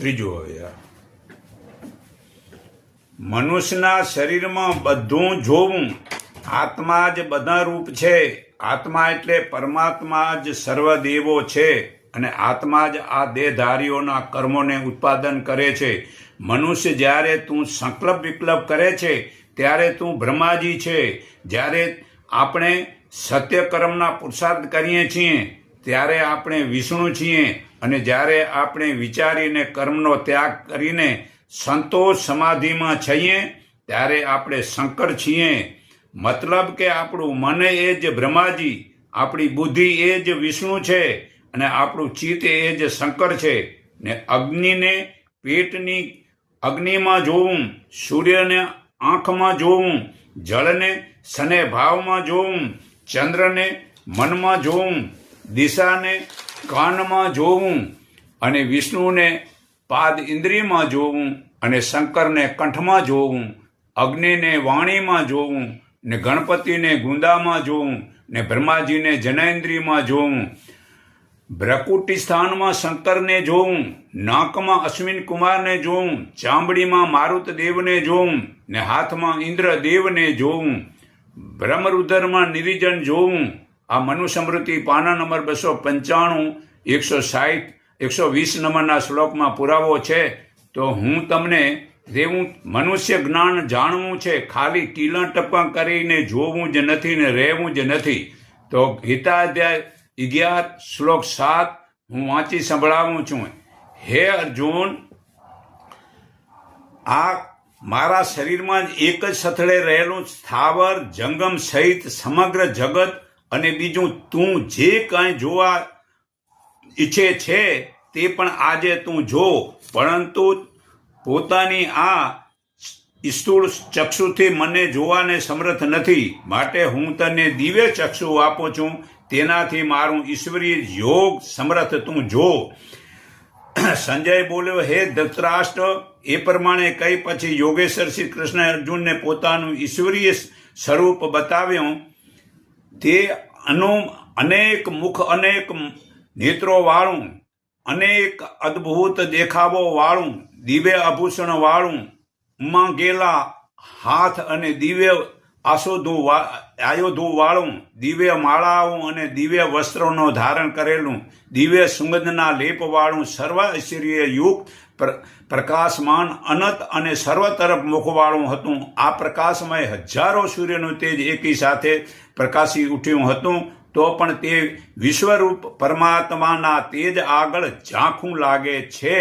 ત્રીજું હવે મનુષ્યના શરીરમાં બધું જોવું, આત્મા જ બધા રૂપ છે. આત્મા એટલે પરમાત્મા જ સર્વદેવો છે અને આત્મા જ આ દેહધારીઓના કર્મોને ઉત્પાદન કરે છે. મનુષ્ય જ્યારે તું સંકલ્પ વિકલ્પ કરે છે ત્યારે તું બ્રહ્માજી છે. જ્યારે આપણે સત્ય કર્મના પુરુષાર્થ કરીએ છીએ ત્યારે આપણે વિષ્ણુ છીએ અને જ્યારે આપણે વિચારીને કર્મનો ત્યાગ કરીને સંતોષ સમાધિમાં છીએ ત્યારે આપણે શંકર છીએ. મતલબ કે આપણું મન એ જ બ્રહ્માજી, આપણી બુદ્ધિ એ જ વિષ્ણુ છે અને આપણું ચિત્ત એ જ શંકર છે. ને અગ્નિને પેટની અગ્નિમાં જોવું, સૂર્યને આંખમાં જોવું, જળને સને ભાવમાં જોવું, ચંદ્રને મનમાં જોવું, દિશાને કાનમાં જોવું અને વિષ્ણુને પાદ ઇન્દ્રિયમાં જોવું અને શંકરને કંઠમાં જોવું, અગ્નિને વાણીમાં જોવું ને ગણપતિને ગુંદામાં જોવું ને બ્રહ્માજીને જનેન્દ્રિયમાં જોવું, ભ્રકુટી સ્થાનમાં શંકરને જોવું, નાકમાં અશ્વિન કુમારને જોવું, ચામડીમાં મારુતદેવને જોવું ને હાથમાં ઇન્દ્રદેવને જોવું, બ્રહ્મરુદ્રમાં નિરીજન જોવું. આ મનુસ્મૃતિ પાના નંબર 295, 160, 120 નંબરના શ્લોકમાં પુરાવો છે. તો હું તમને રહેવું મનુષ્ય જ્ઞાન જાણવું છે, ખાલી ટીલા ટપકા કરીને જોવું જ નથી ને રહેવું જ નથી. તો ગીતાધ્યાય 11 શ્લોક 7 હું વાંચી સંભળાવું છું. હે અર્જુન, આ મારા શરીરમાં જ એક જ સ્થળે રહેલું સ્થાવર જંગમ સહિત સમગ્ર જગત અને બીજું તું જે કાંઈ જોવા ઈચ્છે છે તે પણ આજે તું જો, પરંતુ પોતાની આ સ્થૂળ ચક્ષુથી મને જોવાને સમર્થ નથી. માટે હું તને દિવ્ય ચક્ષુ આપું છું, તેનાથી મારું ઈશ્વરીય યોગ સમર્થ તું જો. સંજય બોલ્યો, હે ધૃતરાષ્ટ્ર, એ પ્રમાણે કહી પછી યોગેશ્વર શ્રી કૃષ્ણ અર્જુનને પોતાનું ઈશ્વરીય સ્વરૂપ બતાવ્યું. તે અનેક મુખ, અનેક નેત્રો વાળું, અનેક અદ્ભુત દેખાવો વાળું, દિવ્ય આભૂષણ વાળું, ઉમાંગેલા હાથ અને દિવ્ય આયુધો વાળું, દિવ્ય માળાઓ અને દિવ્ય વસ્ત્રોનો ધારણ કરેલું, દિવ્ય સુગંધના લેપ વાળું, સર્વ ઐશ્વર્ય યુક્ત, પ્રકાશમાન, અનંત અને સર્વ તરફ મુખવાળું હતું. આ પ્રકાશમય હજારો સૂર્યનું તેજ એકી સાથે પ્રકાશી ઉઠ્યું હતું. તો પણ તે વિશ્વરૂપ પરમાત્માના તેજ આગળ ઝાંખું લાગે છે.